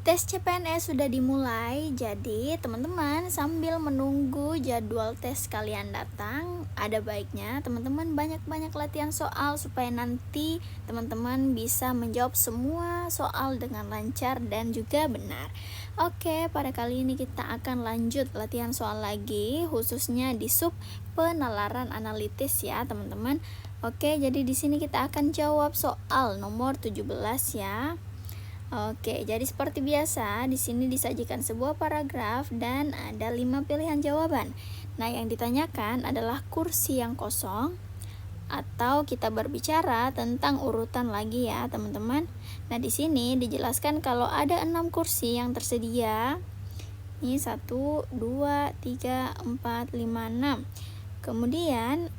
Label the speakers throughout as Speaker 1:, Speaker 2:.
Speaker 1: Tes CPNS sudah dimulai, jadi teman-teman sambil menunggu jadwal tes kalian datang, ada baiknya teman-teman banyak-banyak latihan soal supaya nanti teman-teman bisa menjawab semua soal dengan lancar dan juga benar. Oke, pada kali ini kita akan lanjut latihan soal lagi, khususnya di sub penalaran analitis ya teman-teman. Oke, jadi di sini kita akan jawab soal nomor 17 ya. Oke, jadi seperti biasa, di sini disajikan sebuah paragraf dan ada 5 pilihan jawaban. Nah, yang ditanyakan adalah kursi yang kosong, atau kita berbicara tentang urutan lagi ya, teman-teman. Nah, di sini dijelaskan kalau ada 6 kursi yang tersedia. Ini 1, 2, 3, 4, 5, 6. Kemudian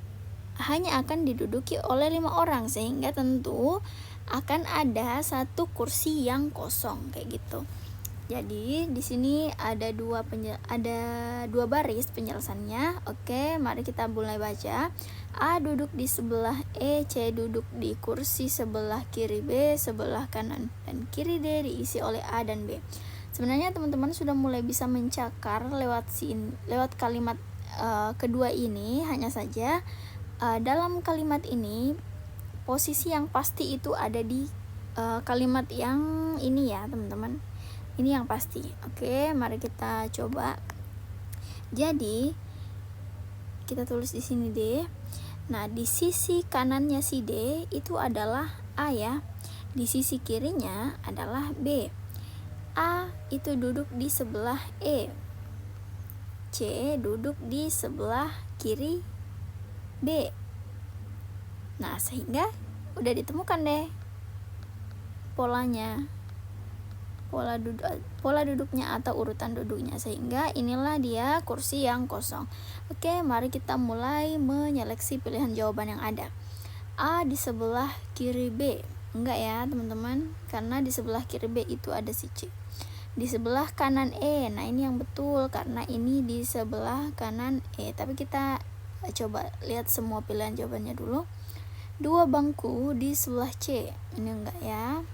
Speaker 1: hanya akan diduduki oleh 5 orang, sehingga tentu akan ada 1 kursi yang kosong kayak gitu. Jadi di sini ada dua baris penjelasannya. Oke, mari kita mulai baca. A duduk di sebelah E, C duduk di kursi sebelah kiri B, sebelah kanan dan kiri D diisi oleh A dan B. Sebenarnya teman-teman sudah mulai bisa mencakar lewat kalimat kedua ini, hanya saja dalam kalimat ini posisi yang pasti itu ada di kalimat yang ini ya teman-teman, ini yang pasti. Oke, mari kita coba. Jadi kita tulis di sini D. Nah, di sisi kanannya si D itu adalah A ya, di sisi kirinya adalah B. A itu duduk di sebelah E, C duduk di sebelah kiri B. Nah, sehingga udah ditemukan deh polanya, pola duduknya atau urutan duduknya, sehingga inilah dia kursi yang kosong. Oke, mari kita mulai menyeleksi pilihan jawaban yang ada. A di sebelah kiri B, enggak ya teman-teman, karena di sebelah kiri B itu ada si C. Di sebelah kanan E, nah ini yang betul karena ini di sebelah kanan E, tapi kita coba lihat semua pilihan jawabannya dulu. 2 bangku di sebelah C, ini enggak ya.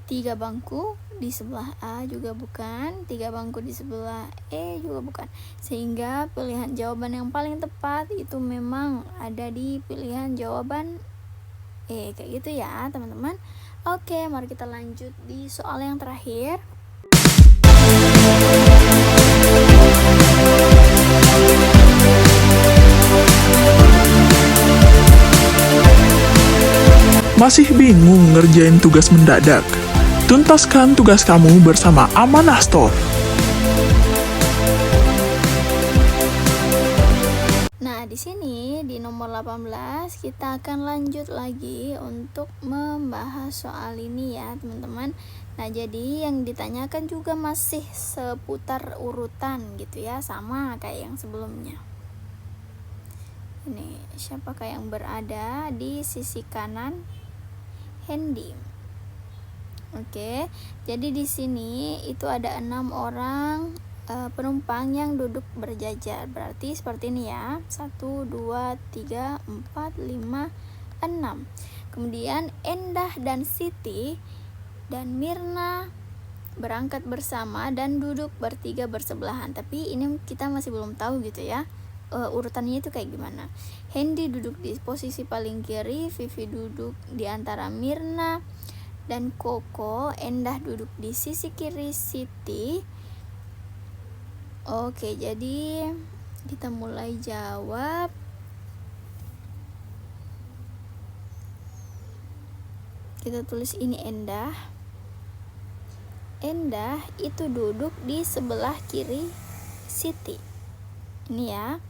Speaker 1: 3 bangku di sebelah A juga bukan, 3 bangku di sebelah E juga bukan, sehingga pilihan jawaban yang paling tepat itu memang ada di pilihan jawaban E, kayak gitu ya teman-teman. Oke, mari kita lanjut di soal yang terakhir.
Speaker 2: Masih bingung ngerjain tugas mendadak? Tuntaskan tugas kamu bersama Amanah Store.
Speaker 1: Nah, di sini di nomor 18 kita akan lanjut lagi untuk membahas soal ini ya, teman-teman. Nah, jadi yang ditanyakan juga masih seputar urutan gitu ya, sama kayak yang sebelumnya. Ini siapakah yang berada di sisi kanan Hendy? Oke, jadi di sini itu ada 6 orang penumpang yang duduk berjajar, berarti seperti ini ya, 1, 2, 3, 4, 5, 6. Kemudian Endah dan Siti dan Mirna berangkat bersama dan duduk bertiga bersebelahan, tapi ini kita masih belum tahu gitu ya urutannya itu kayak gimana. Hendy duduk di posisi paling kiri, Vivi duduk di antara Mirna dan Koko, Endah duduk di sisi kiri Siti. Oke, jadi kita mulai jawab. Kita tulis ini Endah. Endah itu duduk di sebelah kiri Siti. Ini ya.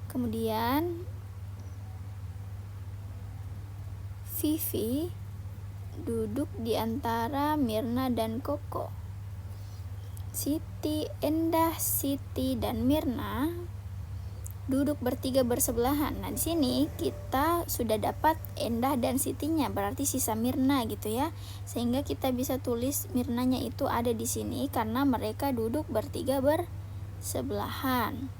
Speaker 1: Kemudian Vivi duduk di antara Mirna dan Koko. Siti, Endah, Siti dan Mirna duduk bertiga bersebelahan. Nah, di sini kita sudah dapat Endah dan Sitinya, berarti sisa Mirna gitu ya. Sehingga kita bisa tulis Mirnanya itu ada di sini karena mereka duduk bertiga bersebelahan.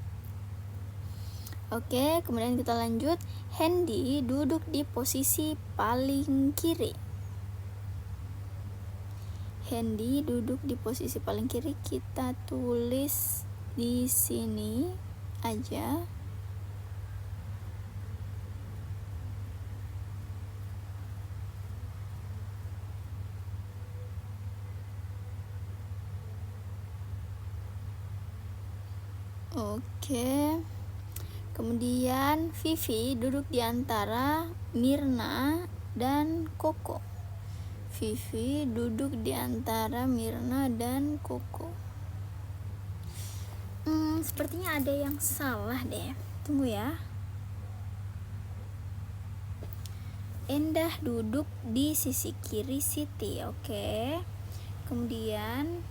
Speaker 1: Oke, kemudian kita lanjut. Hendy duduk di posisi paling kiri. Hendy duduk di posisi paling kiri, kita tulis di sini aja. Oke. Kemudian Vivi duduk di antara Mirna dan Koko. Vivi duduk di antara Mirna dan Koko. Sepertinya ada yang salah deh. Tunggu ya. Endah duduk di sisi kiri Siti. Oke. Kemudian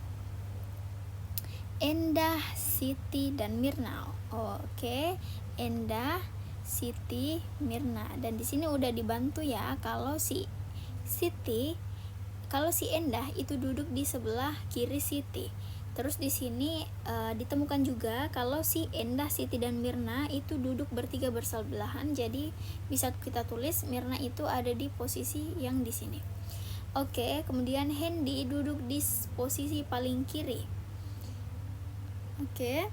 Speaker 1: Endah, Siti, dan Mirna. Oke. Endah, Siti, Mirna. Dan di sini udah dibantu ya, kalau si Endah itu duduk di sebelah kiri Siti. Terus di sini ditemukan juga kalau si Endah, Siti, dan Mirna itu duduk bertiga bersebelahan. Jadi bisa kita tulis Mirna itu ada di posisi yang di sini. Oke, kemudian Hendy duduk di posisi paling kiri. Oke.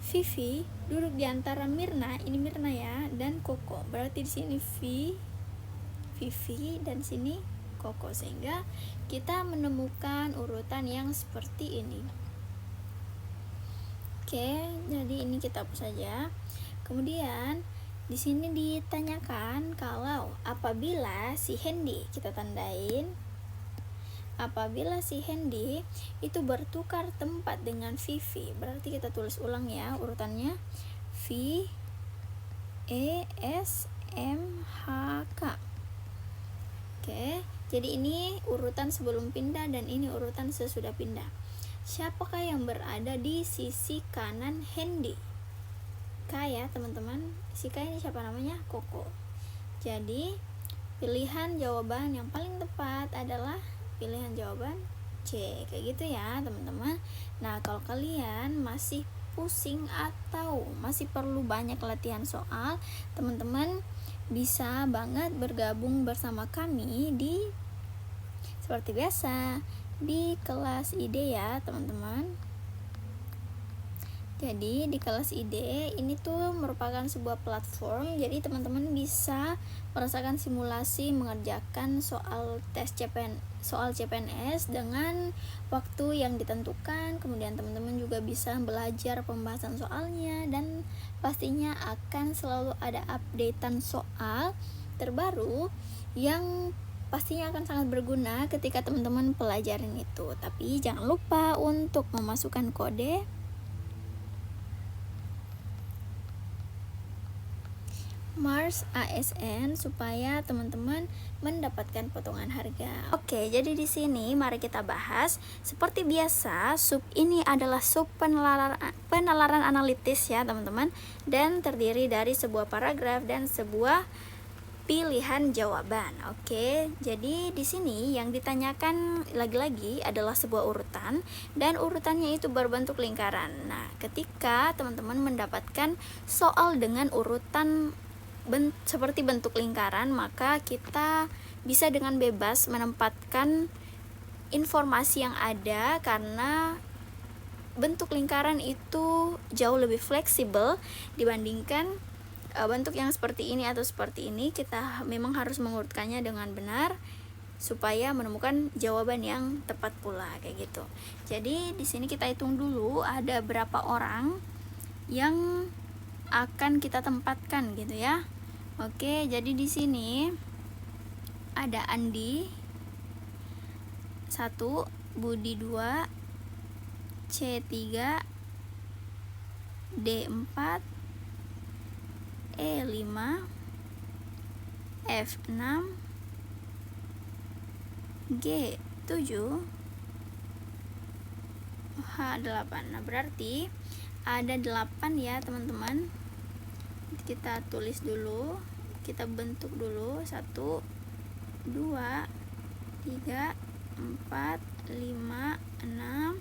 Speaker 1: Vivi duduk di antara Mirna, ini Mirna ya, dan Koko. Berarti di sini Vivi dan sini Koko, sehingga kita menemukan urutan yang seperti ini. Oke, jadi ini kita hapus saja. Kemudian di sini ditanyakan kalau apabila si Hendy, kita tandain, apabila si Hendy itu bertukar tempat dengan Vivi, berarti kita tulis ulang ya urutannya, V E S M H K. Oke, jadi ini urutan sebelum pindah dan ini urutan sesudah pindah. Siapakah yang berada di sisi kanan Hendy? K ya teman-teman. Si K ini siapa namanya? Koko. Jadi pilihan jawaban yang paling tepat adalah pilihan jawaban C, kayak gitu ya teman-teman. Nah, kalau kalian masih pusing atau masih perlu banyak latihan soal, teman-teman bisa banget bergabung bersama kami di seperti biasa di kelas ide ya teman-teman. Jadi di kelas ide ini tuh merupakan sebuah platform, jadi teman-teman bisa merasakan simulasi mengerjakan soal CPNS dengan waktu yang ditentukan. Kemudian teman-teman juga bisa belajar pembahasan soalnya, dan pastinya akan selalu ada updatean soal terbaru yang pastinya akan sangat berguna ketika teman-teman pelajarin itu. Tapi jangan lupa untuk memasukkan kode Mars ASN supaya teman-teman mendapatkan potongan harga. Oke, jadi di sini mari kita bahas. Seperti biasa, sub ini adalah sub penalaran analitis ya, teman-teman, dan terdiri dari sebuah paragraf dan sebuah pilihan jawaban. Oke, jadi di sini yang ditanyakan lagi-lagi adalah sebuah urutan, dan urutannya itu berbentuk lingkaran. Nah, ketika teman-teman mendapatkan soal dengan urutan seperti bentuk lingkaran, maka kita bisa dengan bebas menempatkan informasi yang ada, karena bentuk lingkaran itu jauh lebih fleksibel dibandingkan bentuk yang seperti ini atau seperti ini. Kita memang harus mengurutkannya dengan benar supaya menemukan jawaban yang tepat pula, kayak gitu. Jadi di sini kita hitung dulu ada berapa orang yang akan kita tempatkan gitu ya. Oke, jadi di sini ada Andi 1, Budi 2, C3, D4, E5, F6, G7, H8. Nah, berarti ada 8 ya teman-teman. Kita tulis dulu, kita bentuk dulu 1, 2, 3, 4, 5, 6,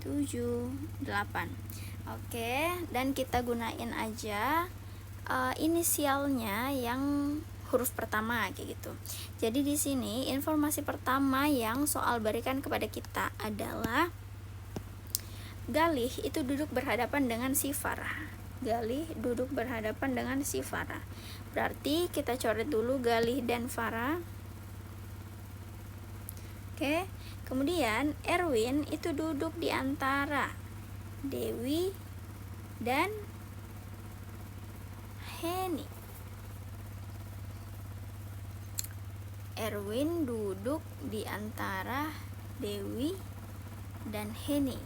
Speaker 1: 7, 8. Oke, dan kita gunain aja inisialnya yang huruf pertama kayak gitu. Jadi di sini informasi pertama yang soal berikan kepada kita adalah Galih itu duduk berhadapan dengan si Farah. Galih duduk berhadapan dengan si Farah. Berarti kita coret dulu Galih dan Farah. Oke. Kemudian Erwin itu duduk di antara Dewi dan Heni. Erwin duduk di antara Dewi dan Heni.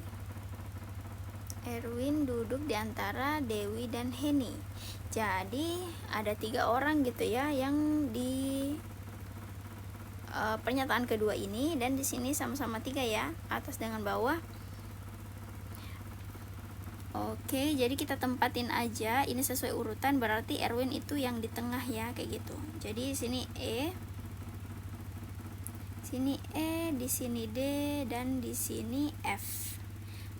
Speaker 1: Erwin duduk di antara Dewi dan Heni. Jadi ada 3 orang gitu ya yang di pernyataan kedua ini, dan di sini sama-sama 3 ya, atas dengan bawah. Oke, jadi kita tempatin aja ini sesuai urutan, berarti Erwin itu yang di tengah ya, kayak gitu. Jadi sini E, di sini D, dan di sini F.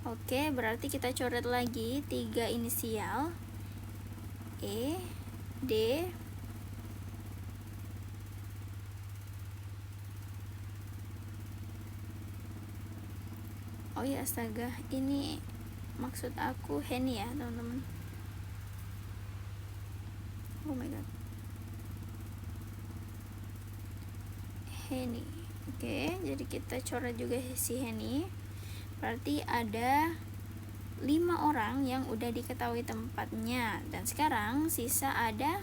Speaker 1: Oke, berarti kita coret lagi 3 inisial E, D, oh ya astaga, ini maksud aku Heni ya teman-teman. Oh my god, Heni. Oke, jadi kita coret juga si Heni. Berarti ada 5 orang yang udah diketahui tempatnya, dan sekarang sisa ada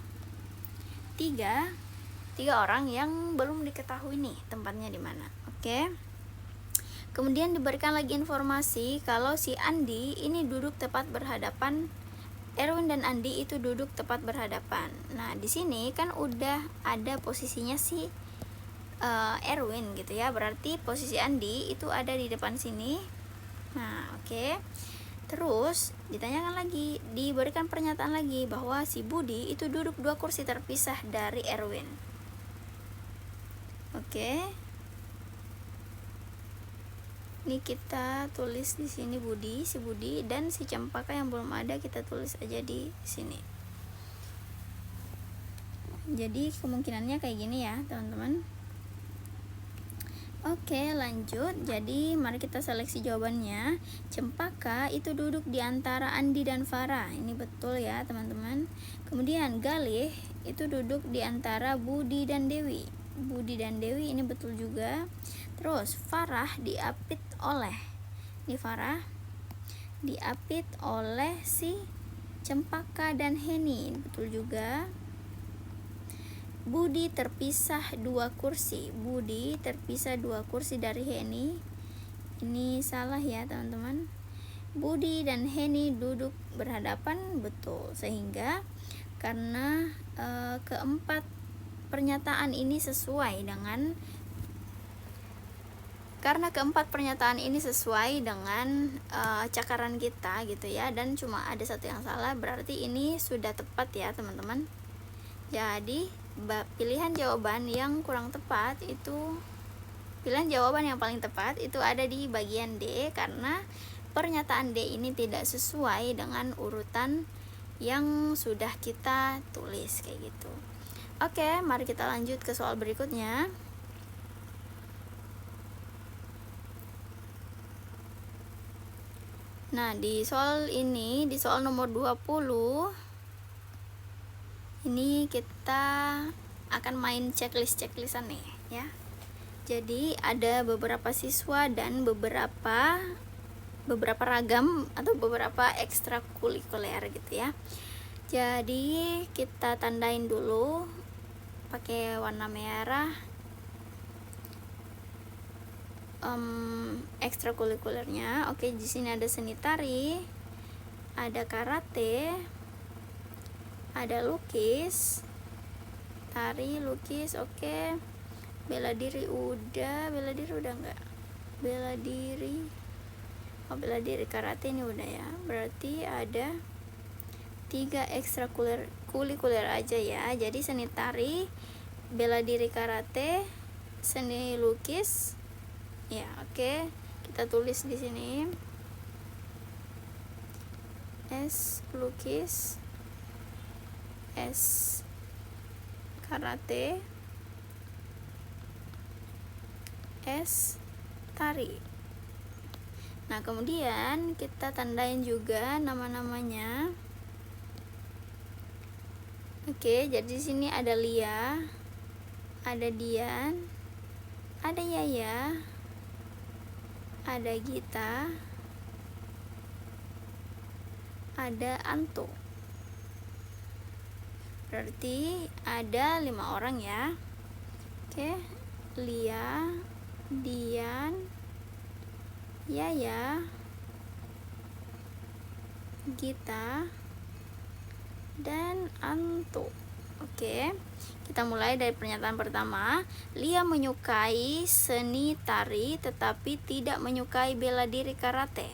Speaker 1: 3 orang yang belum diketahui nih tempatnya di mana. Oke. Kemudian diberikan lagi informasi kalau si Andi ini duduk tepat berhadapan, Erwin dan Andi itu duduk tepat berhadapan. Nah, di sini kan udah ada posisinya si Erwin gitu ya. Berarti posisi Andi itu ada di depan sini. Nah, oke. Terus ditanyakan lagi, diberikan pernyataan lagi bahwa si Budi itu duduk 2 kursi terpisah dari Erwin. Oke. Ini kita tulis di sini si Budi, dan si Cempaka yang belum ada kita tulis aja di sini. Jadi kemungkinannya kayak gini ya, teman-teman. Oke, lanjut. Jadi mari kita seleksi jawabannya. Cempaka itu duduk di antara Andi dan Farah. Ini betul ya, teman-teman. Kemudian Galih itu duduk di antara Budi dan Dewi. Budi dan Dewi ini betul juga. Terus Farah diapit oleh si Cempaka dan Heni, betul juga. Budi terpisah 2 kursi. Budi terpisah 2 kursi dari Heni. Ini salah ya, teman-teman. Budi dan Heni duduk berhadapan, betul. Sehingga karena keempat pernyataan ini sesuai dengan cakaran kita gitu ya, dan cuma ada 1 yang salah, berarti ini sudah tepat ya, teman-teman. Jadi pilihan jawaban yang paling tepat itu ada di bagian D, karena pernyataan D ini tidak sesuai dengan urutan yang sudah kita tulis kayak gitu. Oke, mari kita lanjut ke soal berikutnya. Nah, di soal nomor 20 ini kita akan main checklist-checklistan nih ya. Jadi ada beberapa siswa dan beberapa ragam atau beberapa ekstrakurikuler gitu ya. Jadi kita tandain dulu pakai warna merah ekstrakurikulernya. Oke, di sini ada seni tari, ada karate, ada lukis, tari, lukis, oke. Bela diri udah enggak? Bela diri karate ini udah ya. Berarti ada 3 ekstrakurikuler aja ya. Jadi seni tari, bela diri karate, seni lukis. Ya, oke. Kita tulis di sini. S lukis, S karate, S tari. Nah, kemudian kita tandain juga nama-namanya. Oke, jadi di sini ada Lia, ada Dian, ada Yaya, ada Gita, ada Anto. Berarti ada 5 orang ya. Oke, Lia, Dian, Yaya, Gita, dan Anto. Oke, kita mulai dari pernyataan pertama. Lia menyukai seni tari tetapi tidak menyukai bela diri karate.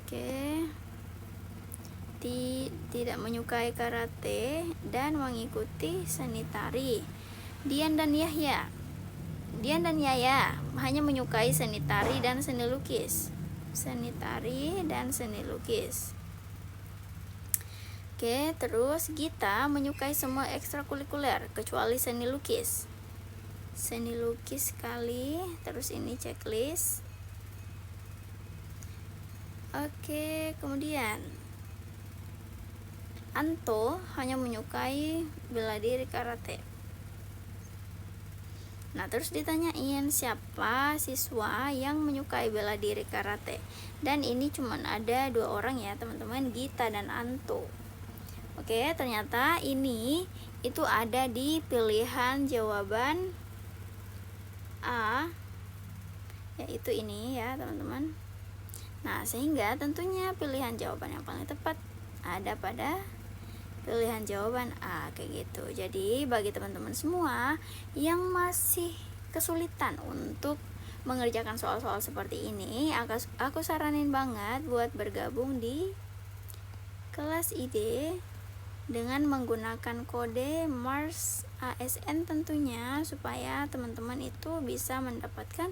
Speaker 1: Oke, tidak menyukai karate dan mengikuti seni tari. Dian dan Yaya hanya menyukai seni tari dan seni lukis. Oke, terus Gita menyukai semua ekstrakurikuler kecuali seni lukis. Sekali. Terus ini checklist. Oke, kemudian Anto hanya menyukai bela diri karate. Nah, terus ditanyain siapa siswa yang menyukai bela diri karate. Dan ini cuman ada 2 orang ya teman-teman, Gita dan Anto. Oke, ternyata ini itu ada di pilihan jawaban A, yaitu ini ya teman-teman. Nah, sehingga tentunya pilihan jawaban yang paling tepat ada pada pilihan jawaban A, kayak gitu. Jadi bagi teman-teman semua yang masih kesulitan untuk mengerjakan soal-soal seperti ini, aku saranin banget buat bergabung di kelas ID dengan menggunakan kode MARS ASN tentunya, supaya teman-teman itu bisa mendapatkan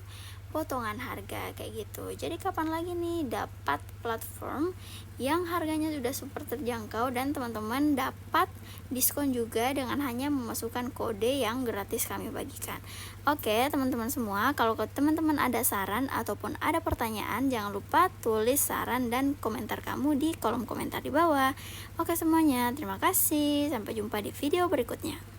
Speaker 1: potongan harga kayak gitu. Jadi kapan lagi nih dapat platform yang harganya sudah super terjangkau dan teman-teman dapat diskon juga dengan hanya memasukkan kode yang gratis kami bagikan. Oke teman-teman semua, kalau teman-teman ada saran ataupun ada pertanyaan, jangan lupa tulis saran dan komentar kamu di kolom komentar di bawah. Oke semuanya, terima kasih, sampai jumpa di video berikutnya.